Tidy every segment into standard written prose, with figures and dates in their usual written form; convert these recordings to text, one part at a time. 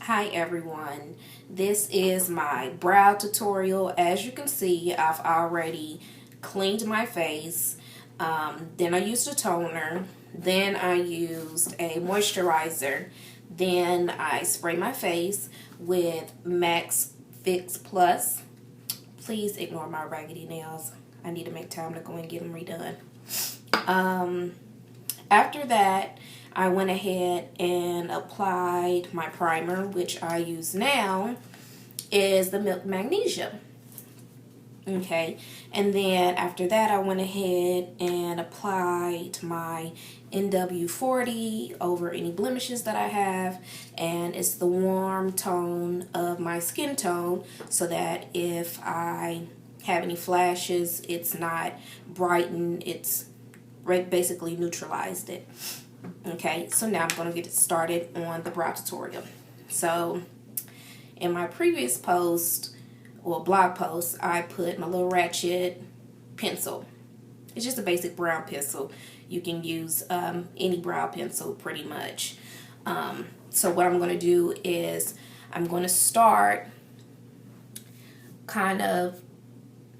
Hi everyone, this is my brow tutorial. As you can see, I've already cleaned my face, then I used a toner, then I used a moisturizer, then I sprayed my face with Max Fix Plus. Please ignore my raggedy nails. I need to make time to go and get them redone. After that, I went ahead and applied my primer, which I use now is the Milk Magnesia. Okay, and then after that, I went ahead and applied my NW40 over any blemishes that I have, and it's the warm tone of my skin tone so that if I have any flashes, it's not brightened, it's basically neutralized it. Okay, so now I'm going to get started on the brow tutorial. So in my previous post or blog post, I put my little ratchet pencil. It's just a basic brow pencil. You can use any brow pencil pretty much. So what I'm going to do is I'm going to start kind of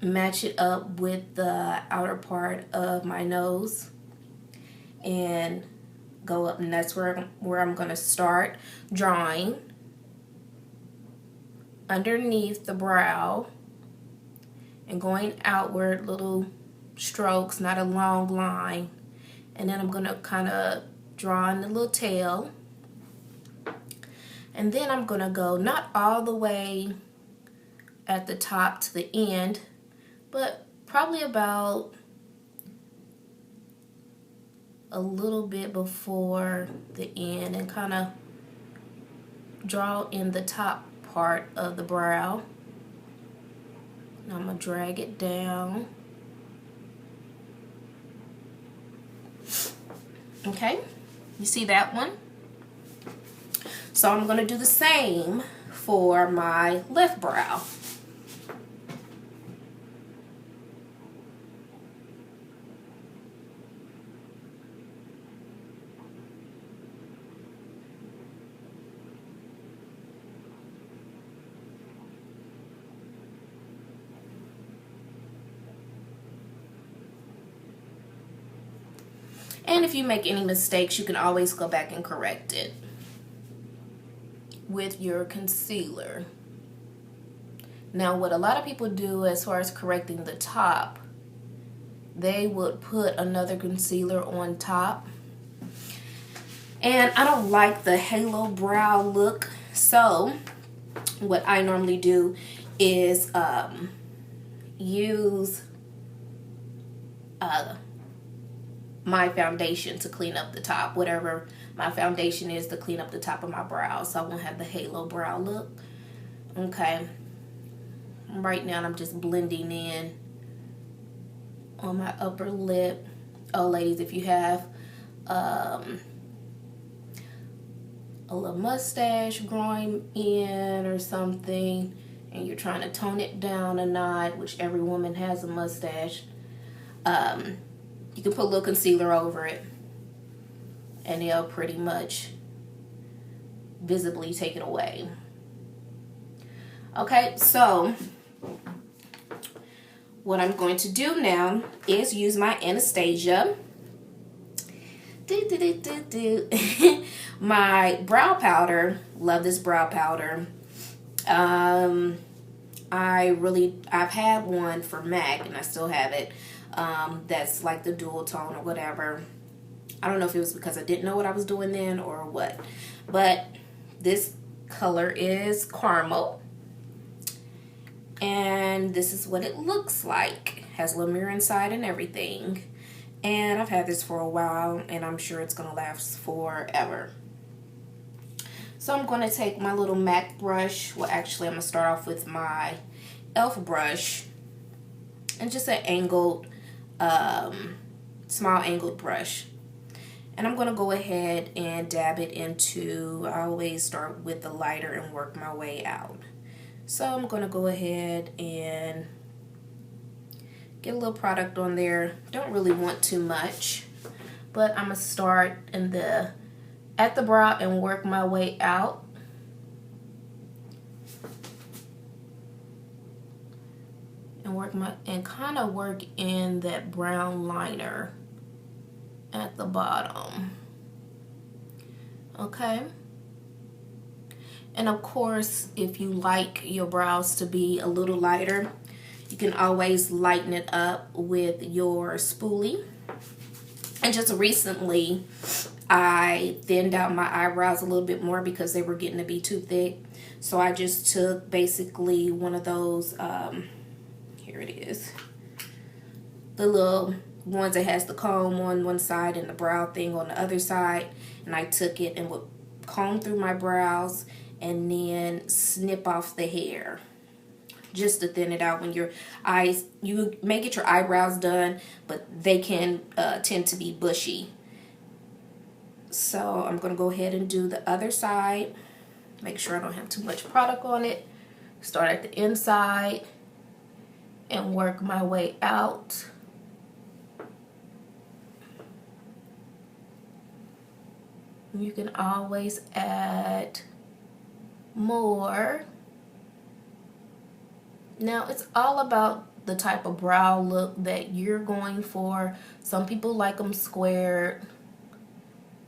match it up with the outer part of my nose and go up, and that's where I'm going to start drawing underneath the brow and going outward, little strokes, not a long line. And then I'm going to kind of draw in the little tail, and then I'm going to go not all the way at the top to the end, but probably about a little bit before the end, and kind of draw in the top part of the brow. Now I'm going to drag it down. Okay, you see that one? So I'm going to do the same for my left brow. And if you make any mistakes, you can always go back and correct it with your concealer. Now, what a lot of people do as far as correcting the top, they would put another concealer on top. And I don't like the halo brow look. So what I normally do is use my foundation to clean up the top, whatever my foundation is, to clean up the top of my brow so I won't have the halo brow look. Okay, right now I'm just blending in on my upper lip. Oh, ladies, if you have a little mustache growing in or something and you're trying to tone it down a notch, which every woman has a mustache, you can put a little concealer over it and it'll pretty much visibly take it away. Okay, so what I'm going to do now is use my Anastasia. My brow powder. Love this brow powder. I've had one for MAC and I still have it. That's like the dual tone or whatever. I don't know if it was because I didn't know what I was doing then or what, but this color is caramel, and this is what it looks like. Has a little mirror inside and everything, and I've had this for a while and I'm sure it's gonna last forever. So I'm going to take my little MAC brush. Well, actually I'm gonna start off with my e.l.f. brush and just an angled small angled brush, and I'm going to go ahead and dab it into, I always start with the lighter and work my way out. So I'm going to go ahead and get a little product on there. Don't really want too much, but I'm going to start at the brow and work my way out. So I'm going to go ahead and dab it into, I always start with the lighter and work my way out. So I'm going to go ahead and get a little product on there. Don't really want too much, but I'm going to start in the, at the brow and work my way out. So I'm going to go ahead and dab it into, I always start with the lighter and work my way out. So I'm going to go ahead and And kind of work in that brown liner at the bottom. Okay. And of course, if you like your brows to be a little lighter, you can always lighten it up with your spoolie. And just recently, I thinned out my eyebrows a little bit more because they were getting to be too thick. So I just took basically one of those, here it is, the little ones that has the comb on one side and the brow thing on the other side. And I took it and would comb through my brows and then snip off the hair just to thin it out. When your eyes, you may get your eyebrows done, but they can tend to be bushy. So I'm going to go ahead and do the other side. Make sure I don't have too much product on it. Start at the inside and work my way out. You can always add more. Now it's all about the type of brow look that you're going for. Some people like them squared.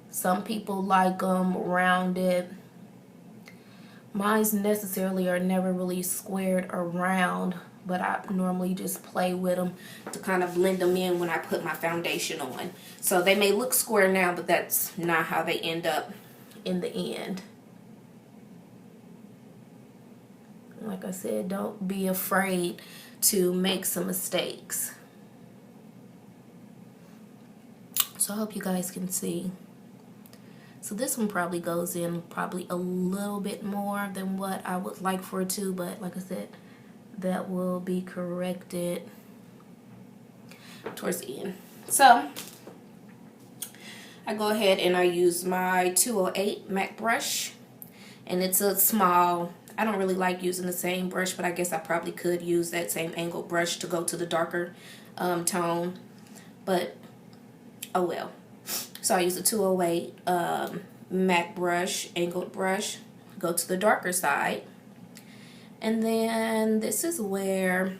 Some people like them rounded. Mine's necessarily are never really squared or round, but I normally just play with them to kind of blend them in when I put my foundation on. So they may look square now, but that's not how they end up in the end. Like I said, don't be afraid to make some mistakes. So I hope you guys can see. So this one probably goes in probably a little bit more than what I would like for it to, but like I said, that will be corrected towards the end. So I go ahead and I use my 208 MAC brush, and it's a small. I don't really like using the same brush, but I guess I probably could use that same angled brush to go to the darker tone, but oh well. So I use the 208 MAC brush, angled brush, go to the darker side. And then this is where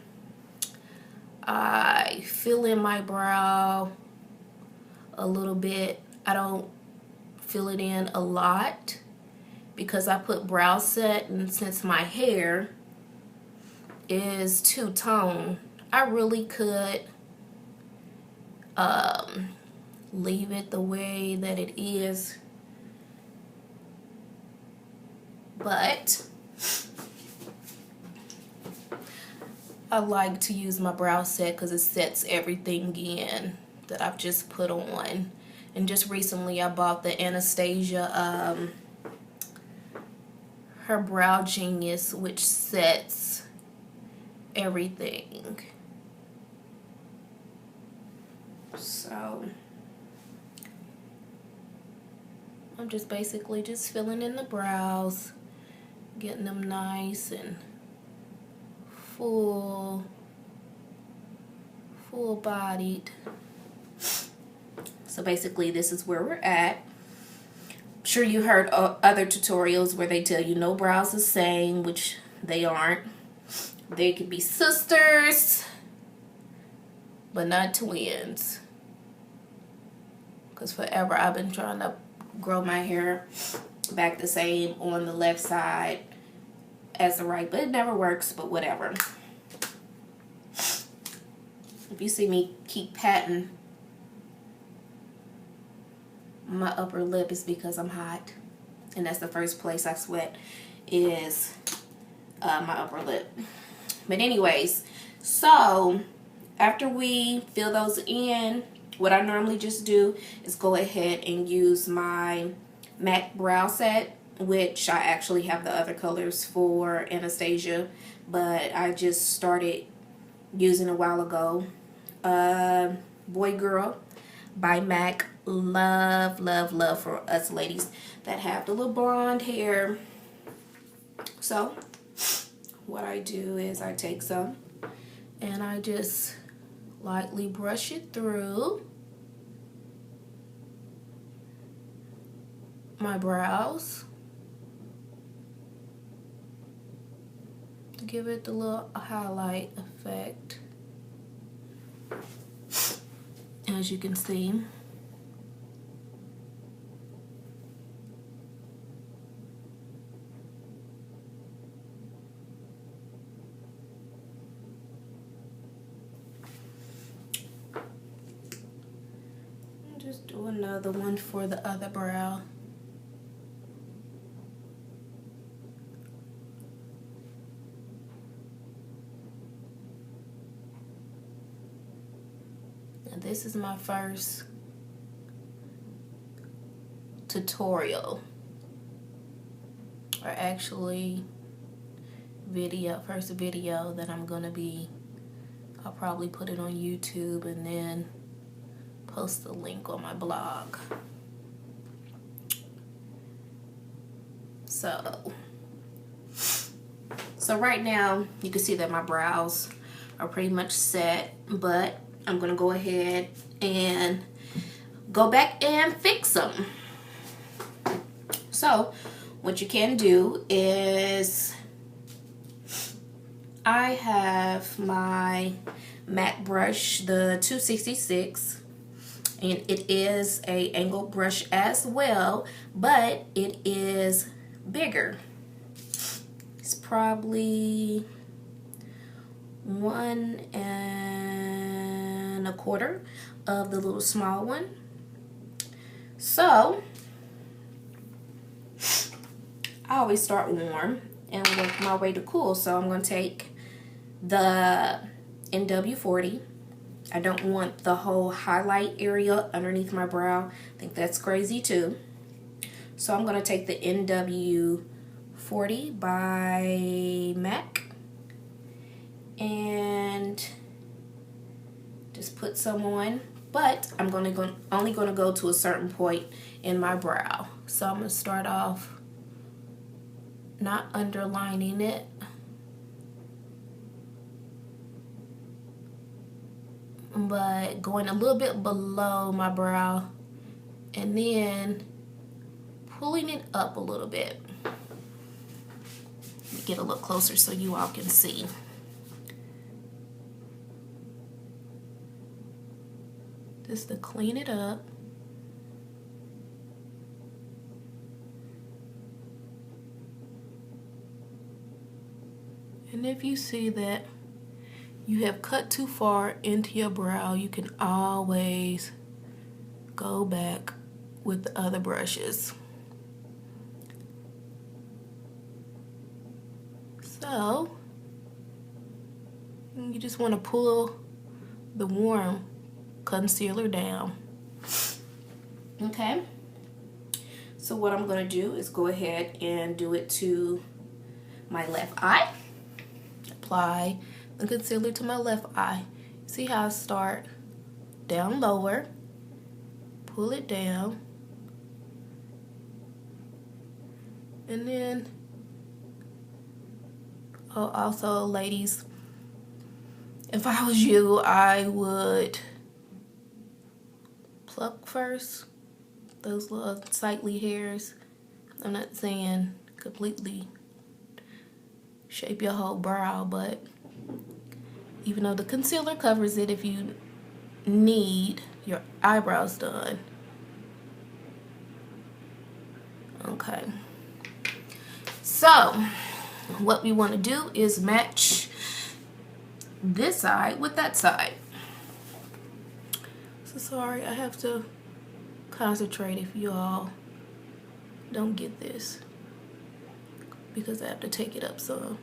I fill in my brow a little bit. I don't fill it in a lot because I put brow set, and since my hair is two-tone, I really could leave it the way that it is, but I like to use my brow set because it sets everything in that I've just put on. And just recently I bought the Anastasia her Brow Genius, which sets everything. So I'm just basically just filling in the brows, getting them nice and full bodied. So basically this is where we're at. I'm sure you heard other tutorials where they tell you no brows the same, which they aren't. They could be sisters, but not twins. Because forever I've been trying to grow my hair back the same on the left side as the right, but it never works, but whatever. If you see me keep patting my upper lip, is because I'm hot, and that's the first place I sweat is my upper lip. But anyways, so after we fill those in, what I normally just do is go ahead and use my MAC brow set, which I actually have the other colors for Anastasia, but I just started using a while ago. Boy Girl by MAC. Love, love, love for us ladies that have the little blonde hair. So what I do is I take some and I just lightly brush it through my brows. give it the little highlight effect. As you can see. Just do another one for the other brow. Now this is my first tutorial, or actually first video that I'm gonna be, I'll probably put it on YouTube and then post the link on my blog. So right now you can see that my brows are pretty much set, but I'm gonna go ahead and go back and fix them. So what you can do is, I have my MAC brush, the 266, and it is a angled brush as well, but it is bigger. It's probably 1 1/4 of the little small one. So I always start warm and work my way to cool. So I'm going to take the NW40. I don't want the whole highlight area underneath my brow. I think that's crazy too. So I'm going to take the NW40 by MAC and just put some on. But I'm only going to go to a certain point in my brow. So I'm going to start off not underlining it, but going a little bit below my brow and then pulling it up a little bit. Let me get a little closer so you all can see. Just to clean it up. And if you see that you have cut too far into your brow, you can always go back with the other brushes. So you just want to pull the warm concealer down. Okay, so what I'm going to do is go ahead and do it to my left eye. Apply the concealer to my left eye. See how I start down lower, pull it down, and then also, ladies, if I was you, I would pluck first those little sightly hairs. I'm not saying completely shape your whole brow, but even though the concealer covers it, if you need your eyebrows done. Okay, so what we want to do is match this side with that side. So sorry, I have to concentrate if you all don't get this, because I have to take it up some.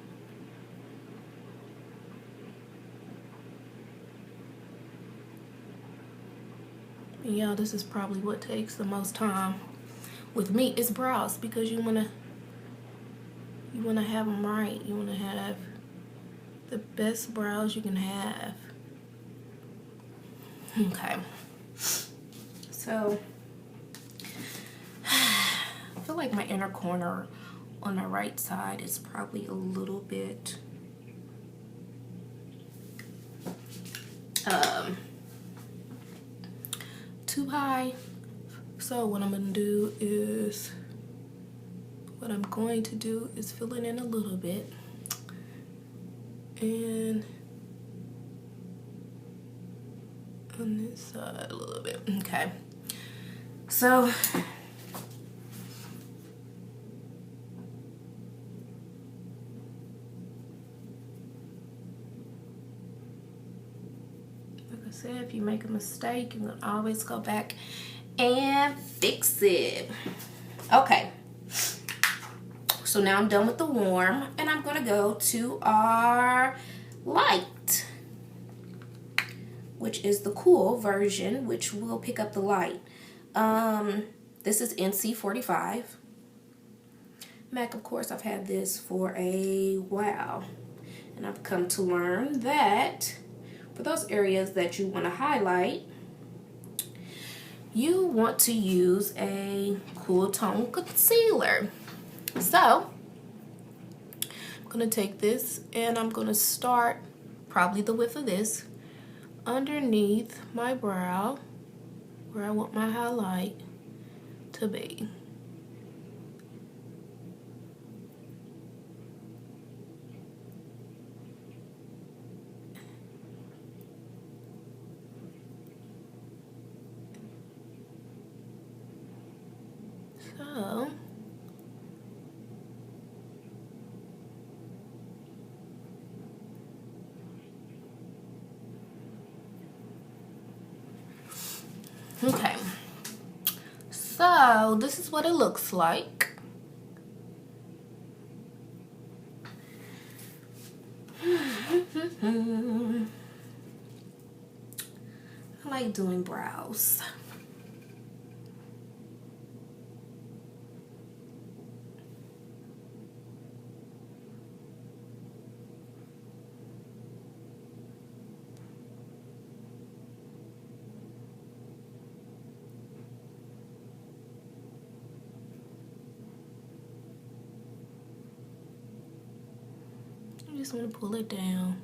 And y'all, this is probably what takes the most time with me, is brows, because you wanna have them right. You wanna have the best brows you can have. Okay, so I feel like my inner corner on the right side is probably a little bit too high. So what I'm going to do is fill it in a little bit. And on this side a little bit. Okay. So said, if you make a mistake, you can always go back and fix it. Okay, so now I'm done with the warm, and I'm gonna go to our light, which is the cool version, which will pick up the light. This is NC45. MAC, of course, I've had this for a while, and I've come to learn that for those areas that you want to highlight, you want to use a cool tone concealer. So I'm going to take this and I'm going to start probably the width of this underneath my brow where I want my highlight to be. So okay, so this is what it looks like. I like doing brows. I just want to pull it down.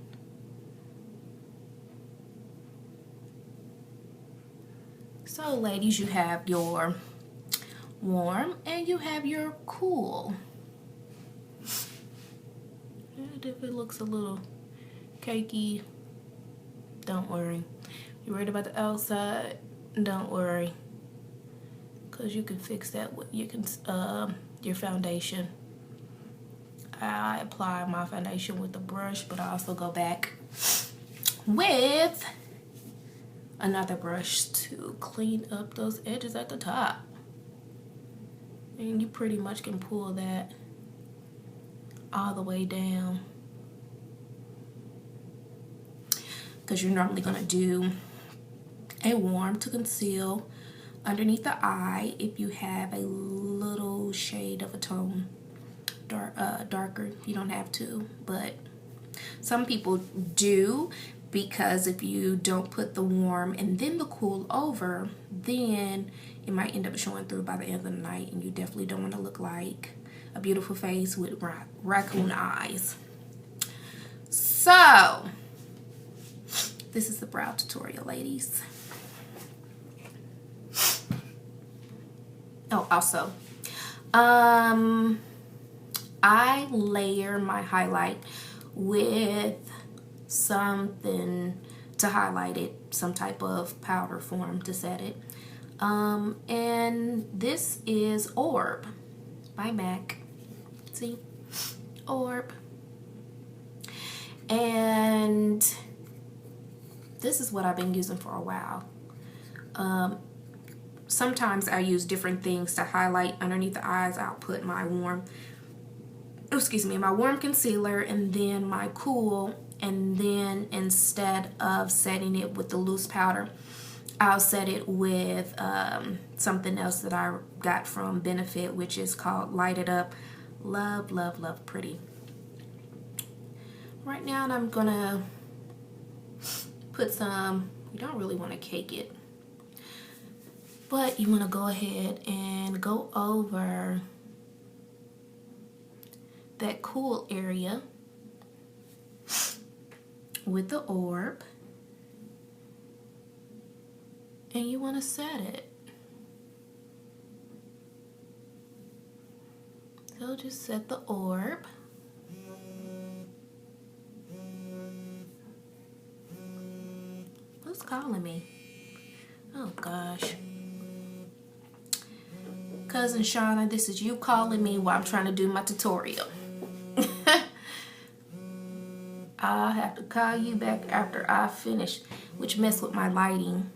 So ladies, you have your warm and you have your cool. And if it looks a little cakey, don't worry. You're worried about the outside, don't worry, because you can fix that with your foundation. I apply my foundation with the brush, but I also go back with another brush to clean up those edges at the top. And you pretty much can pull that all the way down, because you're normally going to do a warm to conceal underneath the eye if you have a little shade of a tone darker. You don't have to, but some people do, because if you don't put the warm and then the cool over, then it might end up showing through by the end of the night, and you definitely don't want to look like a beautiful face with raccoon eyes. So this is the brow tutorial, ladies. Oh, also, I layer my highlight with something to highlight it, some type of powder form to set it. And this is Orb by MAC. See? Orb. And this is what I've been using for a while. Sometimes I use different things to highlight underneath the eyes. I'll put my warm concealer and then my cool, and then instead of setting it with the loose powder, I'll set it with something else that I got from Benefit, which is called Light It Up. Love, love, love Pretty. Right now I'm gonna put some, you don't really want to cake it, but you want to go ahead and go over that cool area with the Orb, and you want to set it. So just set the Orb. calling me? Oh gosh. Cousin Shauna, this is you calling me while I'm trying to do my tutorial. I'll have to call you back after I finish, which messed with my lighting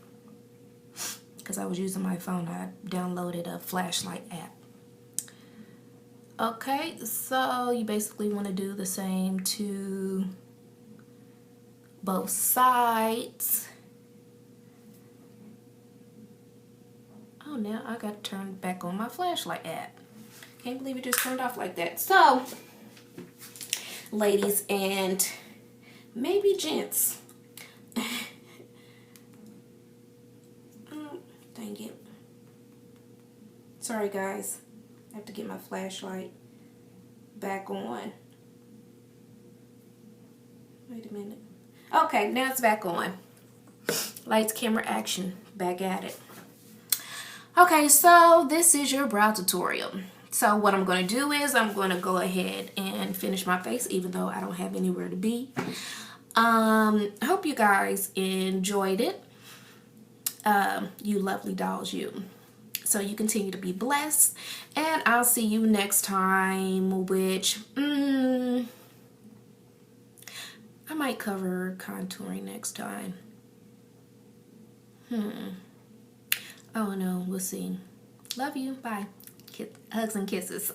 because I was using my phone. I downloaded a flashlight app. Okay, so you basically want to do the same to both sides. Oh, now I got to turn back on my flashlight app. Can't believe it just turned off like that. So, ladies and maybe gents. Oh, dang it. Sorry, guys. I have to get my flashlight back on. Wait a minute. Okay, now it's back on. Lights, camera, action. Back at it. Okay, so this is your brow tutorial. So what I'm going to do is I'm going to go ahead and finish my face even though I don't have anywhere to be. I hope you guys enjoyed it. You lovely dolls, you. So you continue to be blessed. And I'll see you next time, which I might cover contouring next time. Oh no, we'll see. Love you. Bye. Hugs and kisses.